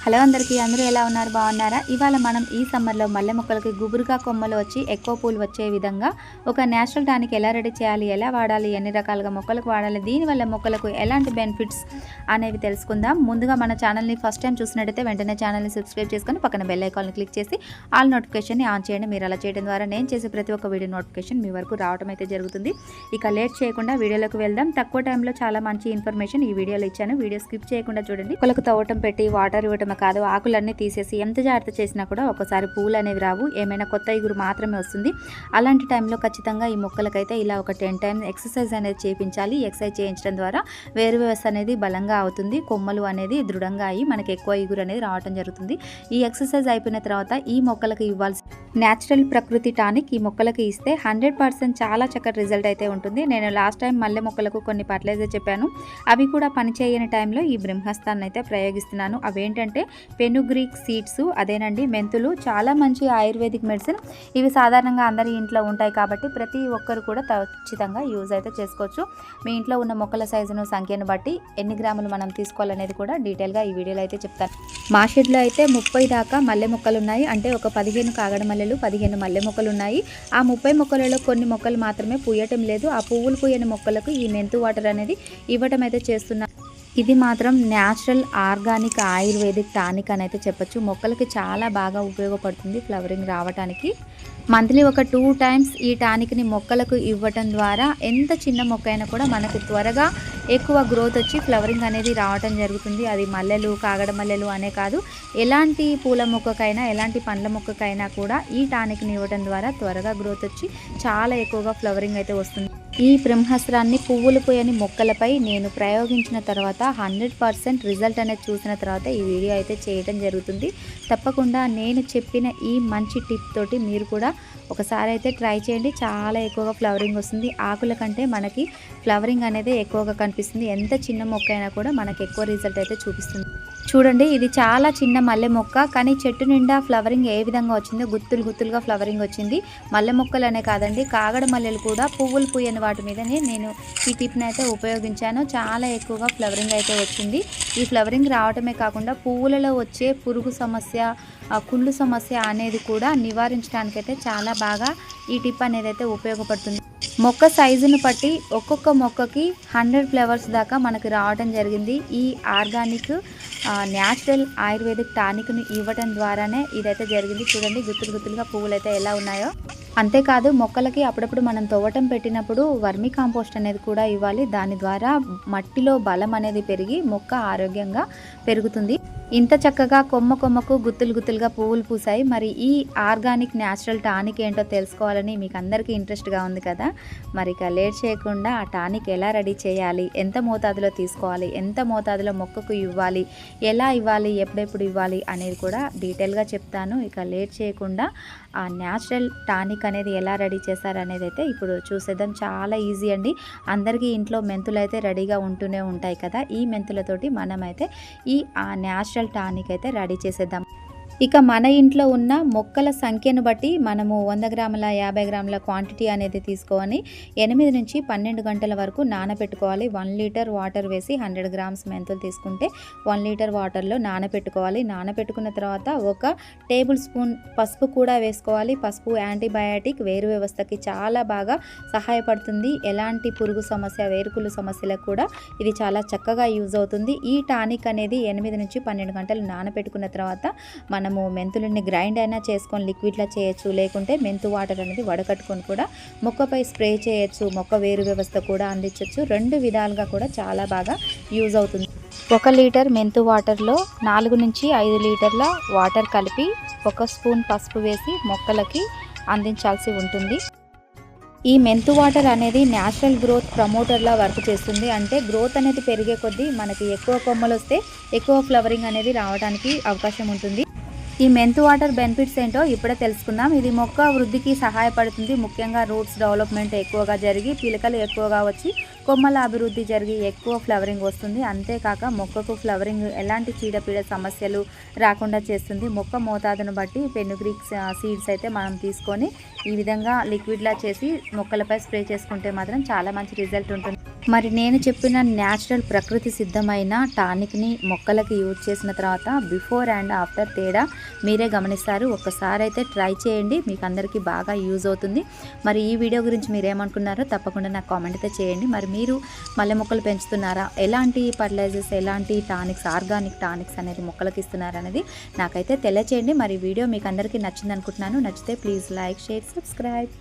Hello అందరికీ, అందరూ ఎలా ఉన్నారు? బాగున్నారా? ఇవాళ మనం ఈ సమ్మర్లో మల్లె మొక్కలకి గుబురుగా కొమ్మలు వచ్చి ఎక్కువ పూలు వచ్చే విధంగా ఒక నేచురల్ టానిక్ ఎలా రెడీ చేయాలి, ఎలా వాడాలి, ఎన్ని రకాలుగా మొక్కలకు వాడాలి, దీనివల్ల మొక్కలకు ఎలాంటి బెనిఫిట్స్ అనేవి తెలుసుకుందాం. ముందుగా మన ఛానల్ని ఫస్ట్ టైం చూసినట్టయితే వెంటనే ఛానల్ని సబ్స్క్రైబ్ చేసుకొని పక్కన బెల్ ఐకాన్ని క్లిక్ చేసి ఆల్ నోటిఫికేషన్ని ఆన్ చేయండి. మీరు అలా చేయడం ద్వారా నేను చేసే ప్రతి ఒక్క వీడియో నోటిఫికేషన్ మీ వరకు రావడం అయితే జరుగుతుంది. ఇక లేట్ చేయకుండా వీడియోలోకి వెళ్దాం. తక్కువ టైంలో చాలా మంచి ఇన్ఫర్మేషన్ ఈ వీడియోలో ఇచ్చాను. వీడియో స్కిప్ చేయకుండా చూడండి. మొక్కలకు తవ్వటం పెట్టి వాటర్ ఇవ్వటం కాదు, ఆకులన్నీ తీసేసి ఎంత జాగ్రత్త చేసినా కూడా ఒకసారి పూలు అనేవి రావు, ఏమైనా కొత్త ఇగురు మాత్రమే వస్తుంది. అలాంటి టైంలో ఖచ్చితంగా ఈ మొక్కలకైతే ఇలా ఒక 10 టైమ్స్ ఎక్సర్సైజ్ అనేది చేయించాలి. ఎక్సర్సైజ్ చేయించడం ద్వారా వేరు వ్యవస్థ అనేది బలంగా అవుతుంది, కొమ్మలు అనేది దృఢంగా అయ్యి మనకి ఎక్కువ ఇగురు అనేది రావడం జరుగుతుంది. ఈ ఎక్సర్సైజ్ అయిపోయిన తర్వాత ఈ మొక్కలకు ఇవ్వాల్సి న్యాచురల్ ప్రకృతి టానిక్ ఈ మొక్కలకి ఇస్తే 100% చాలా చక్కటి రిజల్ట్ అయితే ఉంటుంది. నేను లాస్ట్ టైం మల్లె మొక్కలకు కొన్ని ఫర్టిలైజర్ చెప్పాను, అవి కూడా పనిచేయని టైంలో ఈ బ్రహ్మాస్త్రాన్ని అయితే ప్రయోగిస్తున్నాను. అవేంటంటే పెనుగ్రీక్ సీడ్స్, అదేనండి మెంతులు, చాలా మంచి ఆయుర్వేదిక్ మెడిసిన్. ఇవి సాధారణంగా అందరి ఇంట్లో ఉంటాయి కాబట్టి ప్రతి ఒక్కరు కూడా ఖచ్చితంగా యూజ్ అయితే చేసుకోవచ్చు. మీ ఇంట్లో ఉన్న మొక్కల సైజును సంఖ్యను బట్టి ఎన్ని గ్రాములు మనం తీసుకోవాలనేది కూడా డీటెయిల్గా ఈ వీడియోలో అయితే చెప్తాను. మా షెడ్లో అయితే 30 దాకా మల్లె మొక్కలు ఉన్నాయి. అంటే ఒక 15 కాగడ మల్లెలు, 15 మల్లె మొక్కలు ఉన్నాయి. ఆ 30 మొక్కలలో కొన్ని మొక్కలు మాత్రమే పూయటం లేదు. ఆ పువ్వులు పూయని మొక్కలకు ఈ మెంతు వాటర్ అనేది ఇవ్వటం అయితే చేస్తున్నాను. ఇది మాత్రం న్యాచురల్ ఆర్గానిక్ ఆయుర్వేదిక్ టానిక్ అని అయితే చెప్పచ్చు. మొక్కలకి చాలా బాగా ఉపయోగపడుతుంది ఫ్లవరింగ్ రావడానికి. మంత్లీ ఒక 2 టైమ్స్ ఈ టానిక్ని మొక్కలకు ఇవ్వటం ద్వారా ఎంత చిన్న మొక్క అయినా కూడా మనకు త్వరగా ఎక్కువ గ్రోత్ వచ్చి ఫ్లవరింగ్ అనేది రావటం జరుగుతుంది. అది మల్లెలు, కాగడ మల్లెలు అనే కాదు, ఎలాంటి పూల మొక్కకైనా ఎలాంటి పండ్ల మొక్కకైనా కూడా ఈ టానిక్ని ఇవ్వటం ద్వారా త్వరగా గ్రోత్ వచ్చి చాలా ఎక్కువగా ఫ్లవరింగ్ అయితే వస్తుంది. ఈ బ్రహ్మాస్త్రాన్ని పువ్వులు పోయని మొక్కలపై నేను ప్రయోగించిన తర్వాత 100% రిజల్ట్ అనేది చూసిన తర్వాత ఈ వీడియో అయితే చేయడం జరుగుతుంది. తప్పకుండా నేను చెప్పిన ఈ మంచి టిప్ తోటి మీరు కూడా ఒకసారి అయితే ట్రై చేయండి. చాలా ఎక్కువగా ఫ్లవరింగ్ వస్తుంది. ఆకుల కంటే మనకి ఫ్లవరింగ్ అనేది ఎక్కువగా కనిపిస్తుంది. ఎంత చిన్న మొక్క అయినా కూడా మనకి ఎక్కువ రిజల్ట్ అయితే చూపిస్తుంది. చూడండి, ఇది చాలా చిన్న మల్లె మొక్క, కానీ చెట్టు నిండా ఫ్లవరింగ్ ఏ విధంగా వచ్చిందో గుత్తులు గుత్తులుగా ఫ్లవరింగ్ వచ్చింది. మల్లె మొక్కలనే కాదండి, కాగడ మల్లెలు కూడా పువ్వులు పూయని వాటి మీదనే నేను ఈ టిప్ని అయితే ఉపయోగించాను. చాలా ఎక్కువగా ఫ్లవరింగ్ అయితే వచ్చింది. ఈ ఫ్లవరింగ్ రావటమే కాకుండా పువ్వులలో వచ్చే పురుగు సమస్య, కుళ్ళు సమస్య అనేది కూడా నివారించడానికైతే చాలా బాగా ఈ టిప్ అనేది అయితే ఉపయోగపడుతుంది. మొక్క సైజును బట్టి ఒక్కొక్క మొక్కకి 100 ఫ్లవర్స్ దాకా మనకు రావడం జరిగింది. ఈ ఆర్గానిక్ న్యాచురల్ ఆయుర్వేదిక్ టానిక్ని ఇవ్వటం ద్వారానే ఇదైతే జరిగింది. చూడండి, గుత్తులు గుత్తులుగా పువ్వులు అయితే ఎలా ఉన్నాయో. అంతేకాదు, మొక్కలకి అప్పుడప్పుడు మనం తవ్వటం పెట్టినప్పుడు వర్మీ కాంపోస్ట్ అనేది కూడా ఇవ్వాలి. దాని ద్వారా మట్టిలో బలం అనేది పెరిగి మొక్క ఆరోగ్యంగా పెరుగుతుంది. ఇంత చక్కగా కొమ్మ కొమ్మకు గుత్తులు గుత్తులుగా పువ్వులు పూసాయి. మరి ఈ ఆర్గానిక్ న్యాచురల్ టానిక్ ఏంటో తెలుసుకోవాలని మీకు అందరికీ ఇంట్రెస్ట్గా ఉంది కదా. మరి ఇక లేట్ చేయకుండా ఆ టానిక్ ఎలా రెడీ చేయాలి, ఎంత మోతాదులో తీసుకోవాలి, ఎంత మోతాదులో మొక్కకు ఇవ్వాలి, ఎలా ఇవ్వాలి, ఎప్పుడెప్పుడు ఇవ్వాలి అనేది కూడా డీటెయిల్గా చెప్తాను. ఇక లేట్ చేయకుండా ఆ న్యాచురల్ టానిక్ అనేది ఎలా రెడీ చేస్తారనేది అయితే ఇప్పుడు చూసేద్దాం. చాలా ఈజీ అండి. అందరికీ ఇంట్లో మెంతులు అయితే రెడీగా ఉంటూనే ఉంటాయి కదా. ఈ మెంతులతోటి మనమైతే ఈ న్యాచురల్ టానిక్ అయితే రెడీ చేసేద్దాం. ఇక మన ఇంట్లో ఉన్న మొక్కల సంఖ్యను బట్టి మనము 100 గ్రాముల 50 గ్రాముల క్వాంటిటీ అనేది తీసుకొని 8 నుంచి 12 గంటల వరకు నానబెట్టుకోవాలి. 1 లీటర్ వాటర్ వేసి 100 గ్రామ్స్ మెంతులు తీసుకుంటే 1 లీటర్ వాటర్లో నానబెట్టుకోవాలి. నానబెట్టుకున్న తర్వాత ఒక టేబుల్ స్పూన్ పసుపు కూడా వేసుకోవాలి. పసుపు యాంటీబయాటిక్, వేరు వ్యవస్థకి చాలా బాగా సహాయపడుతుంది. ఎలాంటి పురుగు సమస్య, వేరుకుళ్ళు సమస్యలకు కూడా ఇది చాలా చక్కగా యూజ్ అవుతుంది. ఈ టానిక్ అనేది 8 నుంచి 12 గంటలు నానబెట్టుకున్న తర్వాత మనము మెంతులని గ్రైండ్ అయినా చేసుకొని లిక్విడ్లా చేయొచ్చు, లేకుంటే మెంతు వాటర్ అనేది వడకట్టుకొని కూడా మొక్కపై స్ప్రే చేయొచ్చు. మొక్క వేరు వ్యవస్థ కూడా అందించవచ్చు. 2 విధాలుగా కూడా చాలా బాగా యూజ్ అవుతుంది. 1 లీటర్ మెంతు వాటర్లో 4 నుంచి 5 లీటర్ల వాటర్ కలిపి 1 స్పూన్ పసుపు వేసి మొక్కలకి అందించాల్సి ఉంటుంది. ఈ మెంతు వాటర్ అనేది న్యాచురల్ గ్రోత్ ప్రమోటర్లా వర్క్ చేస్తుంది. అంటే గ్రోత్ అనేది పెరిగే కొద్దీ మనకి ఎక్కువ కొమ్మలు వస్తే ఎక్కువ ఫ్లవరింగ్ అనేది రావడానికి అవకాశం ఉంటుంది. ఈ మెంతు వాటర్ బెనిఫిట్స్ ఏంటో ఇప్పుడే తెలుసుకుందాం. ఇది మొక్క వృద్ధికి సహాయపడుతుంది. ముఖ్యంగా రూట్స్ డెవలప్మెంట్ ఎక్కువగా జరిగి పిలకలు ఎక్కువగా వచ్చి కొమ్మల అభివృద్ధి జరిగి ఎక్కువ ఫ్లవరింగ్ వస్తుంది. అంతేకాక మొక్కకు ఫ్లవరింగ్ ఎలాంటి చీడపీడ సమస్యలు రాకుండా చేస్తుంది. మొక్క మోతాదును బట్టి పెనుగ్రీక్ సీడ్స్ అయితే మనం తీసుకొని ఈ విధంగా లిక్విడ్లా చేసి మొక్కలపై స్ప్రే చేసుకుంటే మాత్రం చాలా మంచి రిజల్ట్ ఉంటుంది. మరి నేను చెప్పిన న్యాచురల్ ప్రకృతి సిద్ధమైన టానిక్ని మొక్కలకి యూజ్ చేసిన తర్వాత బిఫోర్ అండ్ ఆఫ్టర్ తేడా మీరే గమనిస్తారు. ఒక్కసారి అయితే ట్రై చేయండి, మీకు అందరికీ బాగా యూజ్ అవుతుంది. మరి ఈ వీడియో గురించి మీరు ఏమనుకున్నారో తప్పకుండా నాకు కామెంట్ అయితే చేయండి. మరి మీరు మల్లె మొక్కలు పెంచుతున్నారా, ఎలాంటి ఫర్టిలైజర్స్, ఎలాంటి టానిక్స్, ఆర్గానిక్ టానిక్స్ అనేది మొక్కలకి ఇస్తున్నారు అనేది నాకైతే తెలియచేయండి. మరి వీడియో మీకు అందరికీ నచ్చింది అనుకుంటున్నాను. నచ్చితే ప్లీజ్ లైక్, షేర్, సబ్స్క్రైబ్.